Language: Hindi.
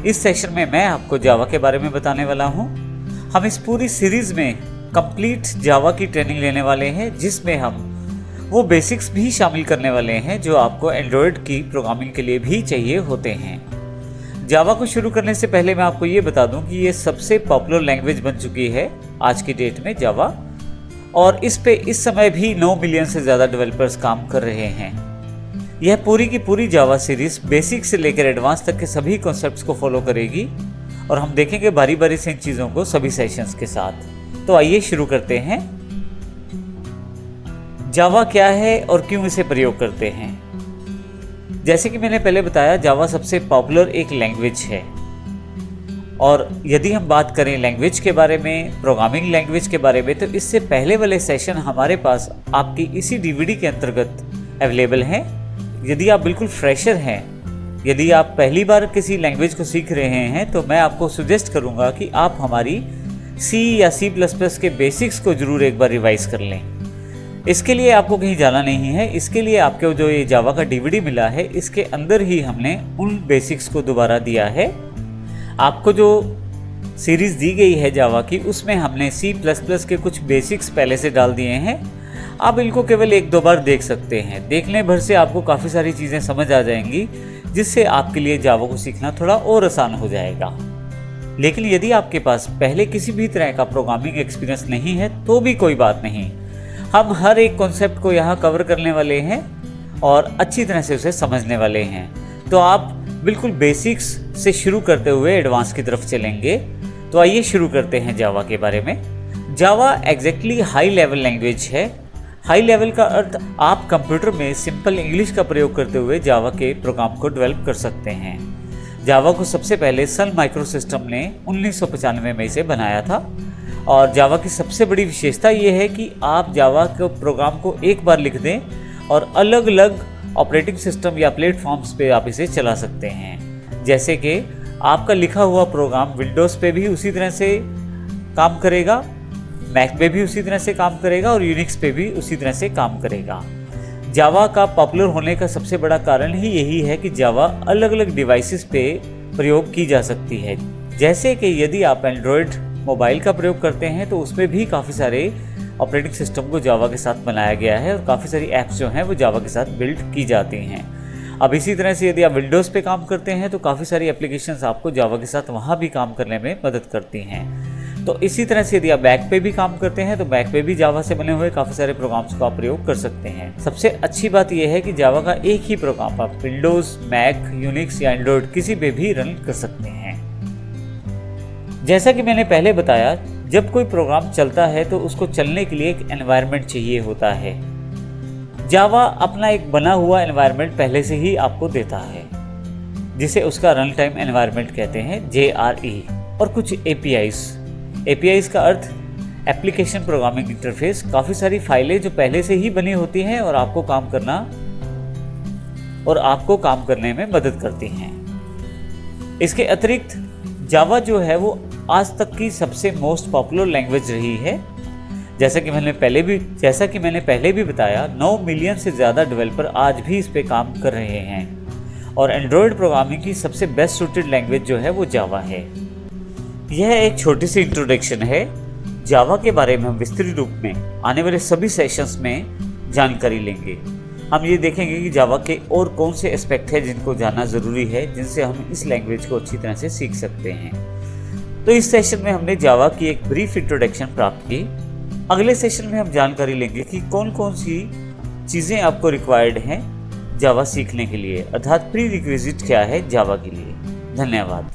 इस सेशन में मैं आपको जावा के बारे में बताने वाला हूँ। हम इस पूरी सीरीज में कंप्लीट जावा की ट्रेनिंग लेने वाले हैं, जिसमें हम वो बेसिक्स भी शामिल करने वाले हैं जो आपको एंड्रॉयड की प्रोग्रामिंग के लिए भी चाहिए होते हैं। जावा को शुरू करने से पहले मैं आपको ये बता दूं कि ये सबसे पॉपुलर लैंग्वेज बन चुकी है आज की डेट में जावा, और इस पे इस समय भी 9 मिलियन से ज़्यादा डेवलपर्स काम कर रहे हैं। यह पूरी की पूरी जावा सीरीज बेसिक से लेकर एडवांस तक के सभी कॉन्सेप्ट्स को फॉलो करेगी और हम देखेंगे बारी बारी से इन चीज़ों को सभी सेशंस के साथ। तो आइए शुरू करते हैं। जावा क्या है और क्यों इसे प्रयोग करते हैं। जैसे कि मैंने पहले बताया, जावा सबसे पॉपुलर एक लैंग्वेज है, और यदि हम बात करें लैंग्वेज के बारे में, प्रोग्रामिंग लैंग्वेज के बारे में, तो इससे पहले वाले सेशन हमारे पास आपकी इसी डीवीडी के अंतर्गत अवेलेबल हैं। यदि आप बिल्कुल फ्रेशर हैं, यदि आप पहली बार किसी लैंग्वेज को सीख रहे हैं, तो मैं आपको सजेस्ट करूंगा कि आप हमारी सी या C++ के बेसिक्स को जरूर एक बार रिवाइज कर लें। इसके लिए आपको कहीं जाना नहीं है। इसके लिए आपको जो ये जावा का डीवीडी मिला है, इसके अंदर ही हमने उन बेसिक्स को दोबारा दिया है। आपको जो सीरीज दी गई है जावा की, उसमें हमने C++ के कुछ बेसिक्स पहले से डाल दिए हैं। आप इनको केवल 1-2 बार देख सकते हैं। देखने भर से आपको काफ़ी सारी चीज़ें समझ आ जाएंगी, जिससे आपके लिए जावा को सीखना थोड़ा और आसान हो जाएगा। लेकिन यदि आपके पास पहले किसी भी तरह का प्रोग्रामिंग एक्सपीरियंस नहीं है, तो भी कोई बात नहीं। हम हर एक कॉन्सेप्ट को यहाँ कवर करने वाले हैं और अच्छी तरह से उसे समझने वाले हैं। तो आप बिल्कुल बेसिक्स से शुरू करते हुए एडवांस की तरफ चलेंगे। तो आइए शुरू करते हैं जावा के बारे में। जावा एग्जैक्टली हाई लेवल लैंग्वेज है। हाई लेवल का अर्थ आप कंप्यूटर में सिंपल इंग्लिश का प्रयोग करते हुए जावा के प्रोग्राम को डेवलप कर सकते हैं। जावा को सबसे पहले सन माइक्रोसिस्टम ने 1995 में इसे बनाया था, और जावा की सबसे बड़ी विशेषता ये है कि आप जावा के प्रोग्राम को एक बार लिख दें और अलग अलग ऑपरेटिंग सिस्टम या प्लेटफॉर्म्स पे आप इसे चला सकते हैं। जैसे कि आपका लिखा हुआ प्रोग्राम विंडोज़ पे भी उसी तरह से काम करेगा, मैक पे भी उसी तरह से काम करेगा, और यूनिक्स पे भी उसी तरह से काम करेगा। जावा का पॉपुलर होने का सबसे बड़ा कारण ही यही है कि जावा अलग अलग डिवाइसेस पे प्रयोग की जा सकती है। जैसे कि यदि आप एंड्रॉयड मोबाइल का प्रयोग करते हैं, तो उसमें भी काफ़ी सारे ऑपरेटिंग सिस्टम को जावा के साथ बनाया गया है, और काफ़ी सारी ऐप्स जो हैं वो जावा के साथ बिल्ड की जाती हैं। अब इसी तरह से यदि आप विंडोज़ पे काम करते हैं, तो काफ़ी सारी एप्लीकेशंस आपको जावा के साथ वहाँ भी काम करने में मदद करती हैं। तो इसी तरह से यदि आप मैक पे भी काम करते हैं, तो मैक पे भी जावा से बने हुए काफ़ी सारे प्रोग्राम्स को आप प्रयोग कर सकते हैं। सबसे अच्छी बात यह है कि जावा का एक ही प्रोग्राम आप विंडोज़, मैक, यूनिक्स या एंड्रॉयड किसी पे भी रन कर सकते हैं। जैसा कि मैंने पहले बताया, जब कोई प्रोग्राम चलता है तो उसको चलने के लिए एक एनवायरनमेंट चाहिए होता है। जावा अपना एक बना हुआ एनवायरनमेंट पहले से ही आपको देता है, जिसे उसका रन टाइम एनवायरनमेंट कहते हैं, JRE, और कुछ APIs का अर्थ एप्लीकेशन प्रोग्रामिंग इंटरफेस। काफ़ी सारी फाइलें जो पहले से ही बनी होती हैं और आपको काम करने में मदद करती हैं। इसके अतिरिक्त जावा जो है वो आज तक की सबसे मोस्ट पॉपुलर लैंग्वेज रही है। जैसा कि मैंने पहले भी बताया, 9 मिलियन से ज़्यादा डेवलपर आज भी इस पे काम कर रहे हैं, और एंड्रॉयड प्रोग्रामिंग की सबसे बेस्ट सूटेड लैंग्वेज जो है वो जावा है। यह एक छोटी सी इंट्रोडक्शन है। जावा के बारे में हम विस्तृत रूप में आने वाले सभी सेशंस में जानकारी लेंगे। हम ये देखेंगे कि जावा के और कौन से एस्पेक्ट हैं जिनको जानना ज़रूरी है, जिनसे हम इस लैंग्वेज को अच्छी तरह से सीख सकते हैं। तो इस सेशन में हमने जावा की एक ब्रीफ इंट्रोडक्शन प्राप्त की। अगले सेशन में हम जानकारी लेंगे कि कौन कौन सी चीज़ें आपको रिक्वायर्ड हैं जावा सीखने के लिए, अर्थात प्री रिक्विजिट क्या है जावा के लिए। धन्यवाद।